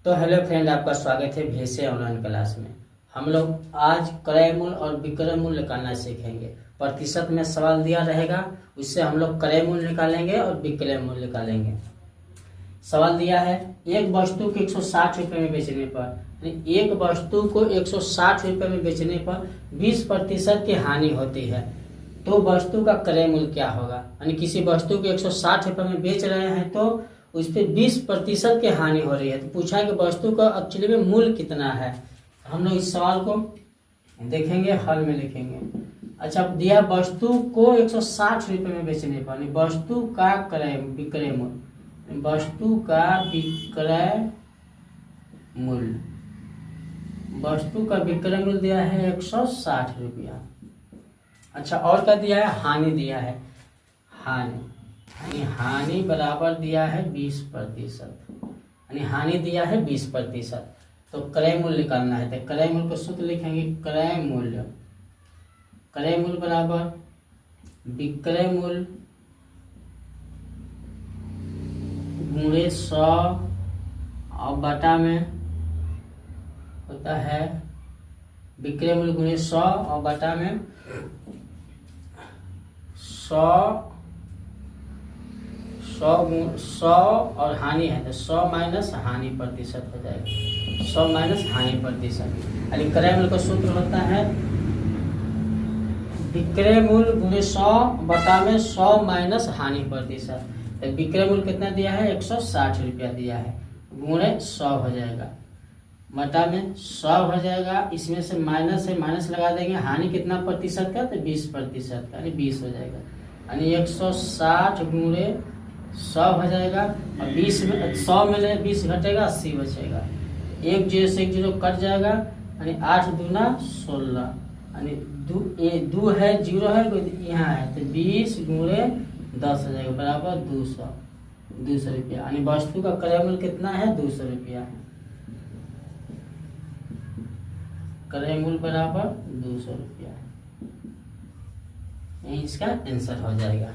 तो hello friend, आपका स्वागत है VSA ऑनलाइन क्लास में। हम लोग आज क्रय मूल्य और विक्रय मूल्य निकालना सीखेंगे। प्रतिशत में सवाल दिया रहेगा, उससे हम लोग क्रय मूल्य निकालेंगे और विक्रय मूल्य निकालेंगे। सवाल दिया है एक वस्तु को 160 रुपये में बेचने पर, यानी एक वस्तु को 160 रुपये में बेचने पर 20% की हानि होती है, तो वस्तु का क्रय मूल्य क्या होगा। यानी किसी वस्तु को 160 रुपये में बेच रहे हैं तो उस पर 20% की हानि हो रही है, तो पूछा है कि वस्तु का एक्चुअली में मूल्य कितना है। हम लोग इस सवाल को देखेंगे, हल में लिखेंगे। अच्छा, दिया वस्तु को 160 रुपये में बेचने पर, वस्तु का विक्रय मूल्य, वस्तु का विक्रय मूल्य, वस्तु का विक्रय मूल्य दिया है 160 रुपया। अच्छा, और क्या दिया है, हानि दिया है, हानि बराबर दिया है 20%, यानी हानि दिया है 20%। तो क्रय मूल्य निकालना है, तो क्रय मूल्य को सूत्र लिखेंगे, क्रय मूल्य बराबर विक्रय मूल्य गुणे 100 और बटा में होता है विक्रय मूल्य गुणे 100 और बटा में 100 और हानि है तो 100 माइनस हानि प्रतिशत हो जाएगा, 100 माइनस हानि प्रतिशत। यानी क्रय मूल्य का सूत्र होता है विक्रय मूल्य गुणे 100 बटा में 100 माइनस हानि प्रतिशत। तो विक्रय मूल्य कितना दिया है, 160 रुपया दिया है, गुणे 100 हो जाएगा, बटा में 100 हो जाएगा। इसमें से माइनस है, माइनस लगा देंगे, हानि कितना प्रतिशत का, तो 20% का, यानी 20 हो जाएगा। यानी 160 गुणे 100 हो जाएगा, और 20 में 100 में 20 घटेगा, 80 बचेगा। 1 0 से 1 0 कट जाएगा, यानी 8 दूना 16, यानी 2 है 0 है यहाँ है, तो 20 गुणे 10 हो जाएगा, बराबर 200 रुपया। यानी वस्तु का क्रय मूल्य कितना है, 200 रुपया। क्रय मूल्य बराबर 200 रुपया, यही इसका आंसर हो जाएगा।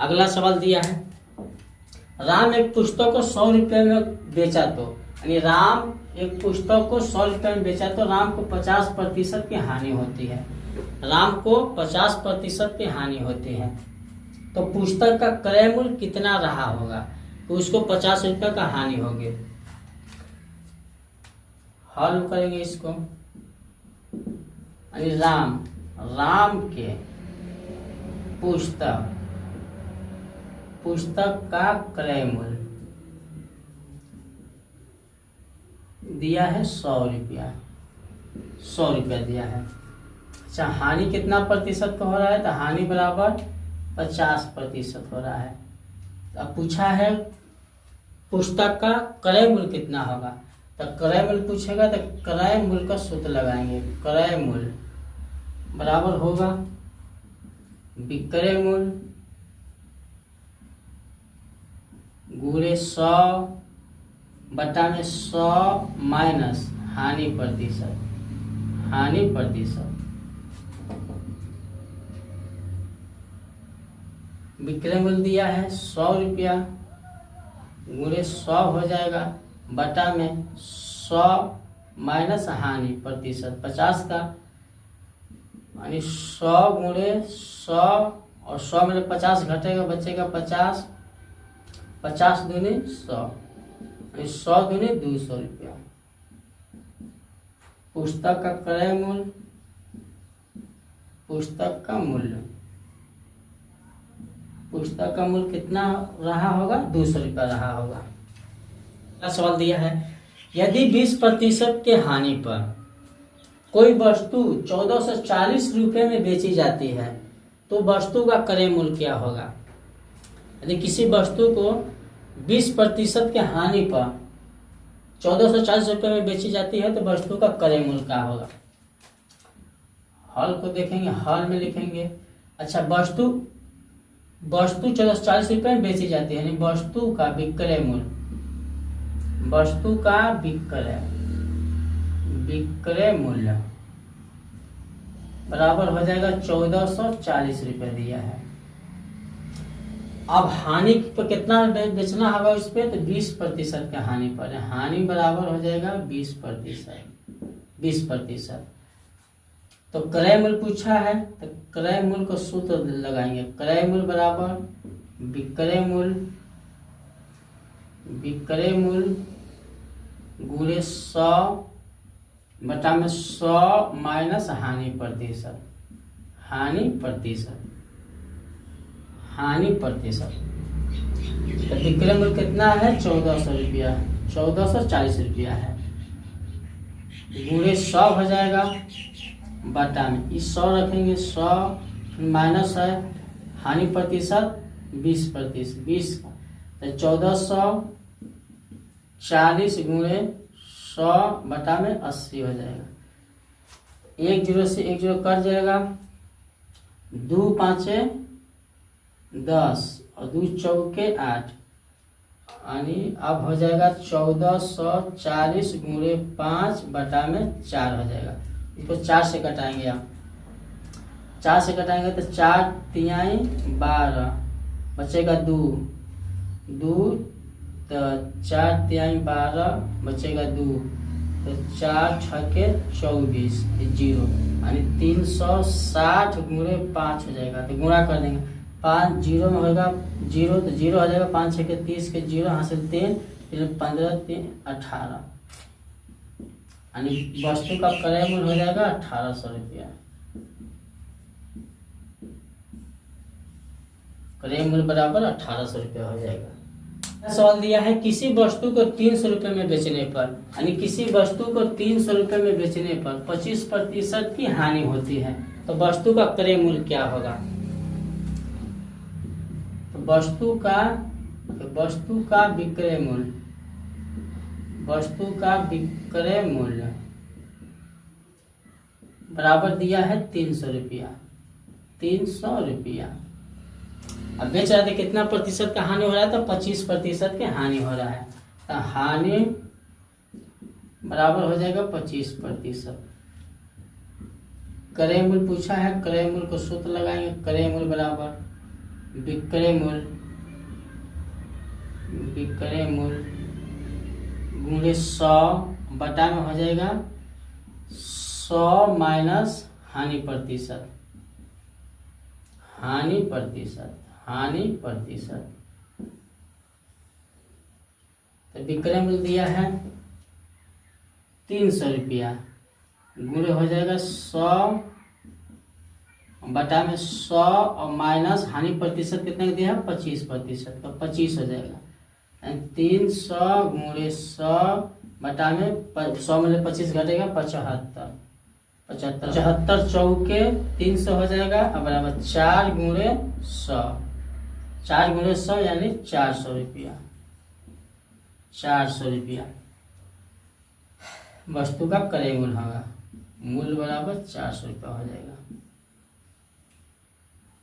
अगला सवाल दिया है राम एक पुस्तक को 100 रुपये में बेचा, तो यानी राम एक पुस्तक को 100 रुपये में बेचा तो राम को 50% की हानि होती है, राम को 50% की हानि होती है। तो पुस्तक का क्रय मूल्य कितना रहा होगा, तो उसको 50 रुपये का हानि होगी। हल करेंगे इसको, यानी राम के पुस्तक का क्रय मूल्य दिया है 100 रुपया, 100 रुपया दिया है। अच्छा, हानि कितना प्रतिशत का हो रहा है, तो हानि बराबर 50% हो रहा है। अब पूछा है पुस्तक का क्रय मूल्य कितना होगा, तो क्रय मूल्य पूछेगा तो क्रय मूल्य का सूत्र लगाएंगे, क्रय मूल्य बराबर होगा विक्रय मूल्य गुणे 100 बटा में 100 माइनस हानि प्रतिशत, विक्रय मूल्य दिया है 100 रुपया, गुणे 100 हो जाएगा, बटा में 100 माइनस हानि प्रतिशत 50 का, यानी 100 गुणे 100 और 100 में 50 घटेगा, बचेगा 50, 50 दूनी 100, यानी 100 दूनी 200 रुपया। पुस्तक का क्रय मूल्य, पुस्तक का मूल्य कितना रहा होगा, 200 रुपया रहा होगा। सवाल दिया है यदि 20% के हानि पर कोई वस्तु 1440 रुपये में बेची जाती है तो वस्तु का क्रय मूल्य क्या होगा। यदि किसी वस्तु को 20% के हानि पर 1440 रुपये में बेची जाती है तो वस्तु का क्रय मूल्य क्या होगा। हल को देखेंगे, हल में लिखेंगे। अच्छा, वस्तु 1440 रुपये में बेची जाती है, यानी वस्तु का विक्रय मूल्य, वस्तु का विक्रय मूल्य बराबर हो जाएगा 1440 रुपये दिया है। अब हानि पर कितना बेचना होगा उस पर, तो 20% का हानि पर है। हानि बराबर हो जाएगा 20%। तो क्रय मूल्य पूछा है, तो क्रय मूल्य को सूत्र लगाएंगे। क्रय मूल्य बराबर विक्रय मूल्य गुणे 100 बटा में 100 माइनस हानि प्रतिशत। तो विक्रय मूल्य कितना है, 1400 रुपया, 1440 रुपया है, गुणे 100 हो जाएगा, बटा में इस 100 रखेंगे, 100 माइनस है हानि प्रतिशत 20%, तो 1440 गुणे 100 बटा में 80 हो जाएगा। 1 0 से 1 0 कट जाएगा, 2 5 10 और 2 चौके 8, यानी अब हो जाएगा 1440 गुणे 5 बटा में 4 हो जाएगा। इसको 4 से कटाएंगे, आप 4 से कटाएंगे तो 4 तिहाई 12 बचेगा 2 तो 4 तिहाई 12 बचेगा 2, तो 4 छके 24 0, यानी 360 गुणे 5 हो जाएगा। तो गुणा कर देंगे, 5 0 में होगा 0, तो 0 हो जाएगा, 5 छके 30 के 0 हासिल 3 15 3 18, यानी वस्तु का क्रय मूल्य हो जाएगा 1800 रुपया। क्रय मूल्य बराबर 1800 रुपया हो जाएगा। सवाल दिया है किसी वस्तु को 300 रुपये में बेचने पर, यानी किसी वस्तु को 300 रुपये में बेचने पर 25% की हानि होती है, तो वस्तु का क्रय मूल्य क्या होगा। तो वस्तु का विक्रय मूल्य बराबर दिया है 300 रुपया। अब बेच रहे थे, कितना प्रतिशत का हानि हो रहा है, तो 25% की हानि हो रहा है, तो हानि बराबर हो जाएगा 25%। क्रय मूल्य पूछा है, क्रय मूल्य को सूत्र लगाएंगे। क्रय मूल्य बराबर विक्रय मूल्य गुणे 100 बटा में हो जाएगा 100 माइनस हानि प्रतिशत। तो विक्रय मूल्य दिया है 300 रुपया, गुणे हो जाएगा 100 बटा में 100 और माइनस हानि प्रतिशत कितने दिया है 25%, तो 25 हो जाएगा। 300 गुणे 100 बटा में 100 में 25 घटेगा 75 चौके 300 हो जाएगा, अब बराबर 4 गुणे 100 यानी 400 रुपया वस्तु का क्रय मूल्य होगा। मूल्य बराबर 400 रुपया हो जाएगा।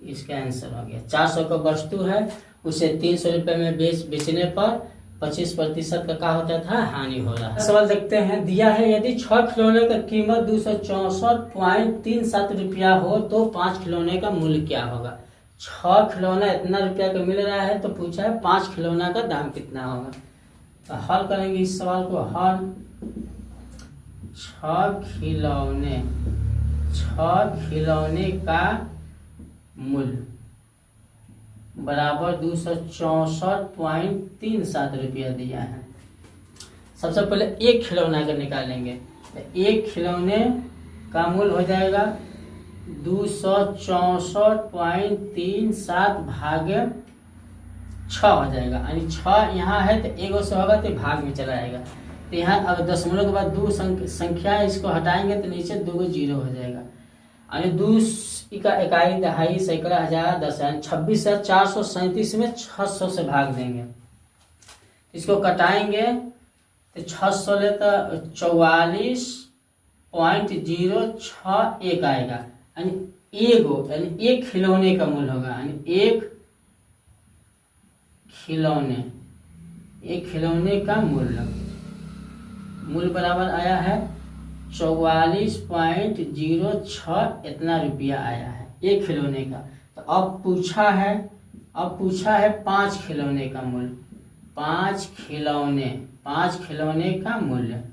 इसका आंसर हो गया। 400 का वस्तु है, उसे 300 रुपये में बेचने पर 25% का होता था हानि हो रहा है। सवाल देखते हैं, दिया है यदि 6 खिलौने का कीमत 264.37 रुपया हो तो 5 खिलौने का मूल्य क्या होगा। 6 खिलौना इतना रुपया का मिल रहा है, तो पूछा है 5 खिलौना का दाम कितना होगा। तो हल करेंगे इस सवाल को। हल 6 खिलौने का मूल्य बराबर 264.37 रुपया दिया है। सबसे पहले एक खिलौना का निकालेंगे, तो एक खिलौने का मूल्य हो जाएगा 264.37 भागे 6 हो जाएगा, यानी 6 यहाँ है तो एगो से होगा तो भाग में चला जाएगा। तो यहाँ अगर दशमलव के बाद 2 संख्या है, इसको हटाएंगे तो नीचे 2 0 हो जाएगा, यानी 2 का इकाई दहाई सैकड़ा हजार 10 26,437 में 600 से भाग देंगे। इसको कटाएंगे तो 600 ले तो 44.061 आएगा, यानी एक खिलौने का मूल्य होगा, यानी एक खिलौने का मूल्य बराबर आया है 44.06 इतना रुपया आया है एक खिलौने का। तो अब पूछा है अब पूछा है 5 खिलौने का मूल्य। 5 खिलौने का मूल्य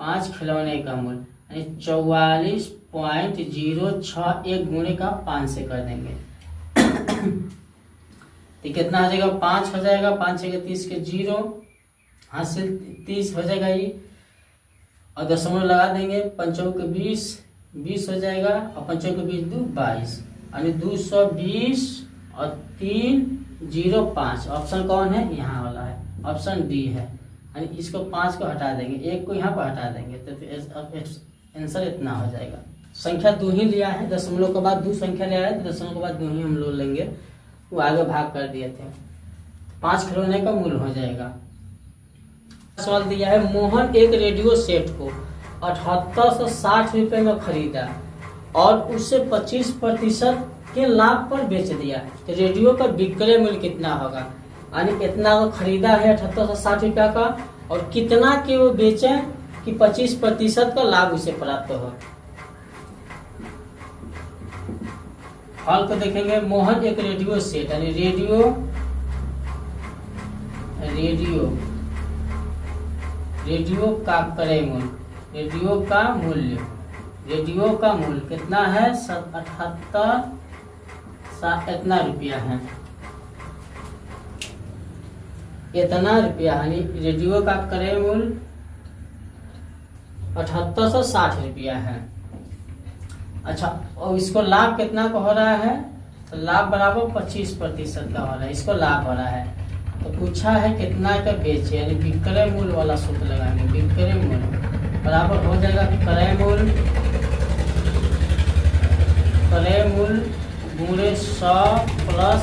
5 खिलौने का मूल्य यानी 44.061 गुणे का 5 से कर देंगे तो कितना आ जाएगा? 5 हो जाएगा। 5 से 30 के 0, हाथ से 30 हो जाएगा ये, और दशमलव लगा देंगे। 5 के 20 हो जाएगा, और 5 के 20 2 22 यानी 220 और 305। ऑप्शन कौन है? यहाँ वाला है, ऑप्शन डी है। यानी इसको 5 को हटा देंगे, 1 को यहाँ पर हटा देंगे तो आंसर इतना हो जाएगा। संख्या 2 ही लिया है, दशमलव के बाद 2 संख्या लिया है तो दशमलव के बाद 2 ही हम लोग लेंगे, वो आगे भाग कर दिए थे। 5 खिलौने का मूल्य हो जाएगा। सवाल दिया है, मोहन एक रेडियो सेट को 7860 रुपये में खरीदा और उसे 25% के लाभ पर बेच दिया, तो रेडियो का विक्रय मूल्य कितना होगा? यानी इतना वो खरीदा है 7860 रुपया का, और कितना के वो बेचे कि 25% का लाभ उसे प्राप्त हो। हल को देखेंगे। मोहन एक रेडियो सेट यानी रेडियो का क्रय मूल्य, रेडियो का मूल्य कितना है? 78 इतना रुपया है, इतना रुपया यानी रेडियो का क्रय मूल्य 7860 रुपया है। अच्छा, और इसको लाभ कितना का हो रहा है? तो लाभ बराबर 25% का हो रहा है, इसको लाभ हो रहा है। तो पूछा है कितना का बेचे, यानी विक्रय मूल्य वाला सूत्र लगाएंगे। विक्रय मूल्य बराबर हो जाएगा क्रय मूल्य गुणे 100 प्लस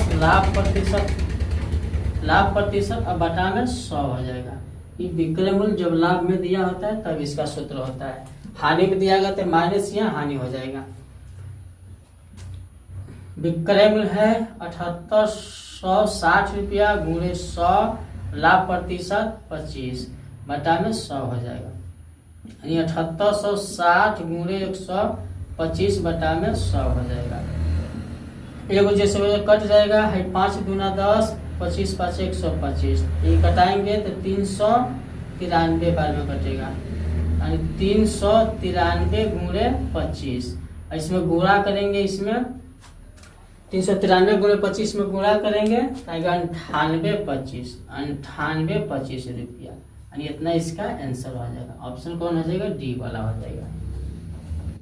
लाभ प्रतिशत अब बटा में 100 हो जाएगा। ये विक्रय मूल्य जब लाभ में दिया होता है तब इसका सूत्र होता है, हानि में दिया गया तो माइनस यहाँ हानि हो जाएगा। विक्रय मूल्य है 7860 रुपया गुणे 100, लाभ प्रतिशत 25 बटा में 100 हो जाएगा। यानी 7860 गुणे 125 बटा में 100 हो जाएगा। एगो जैसे कट जाएगा है, 5 दूना 10, 25 5 125, ये कटाएंगे तो 393 बार में कटेगा, यानी 393 गुणे 25। इसमें गुणा करेंगे, इसमें 393 गुणे 25 में गुणा करेंगे आएगा 9825 रुपया, यानी इतना इसका आंसर हो जाएगा। ऑप्शन कौन हो जाएगा? डी वाला हो जाएगा।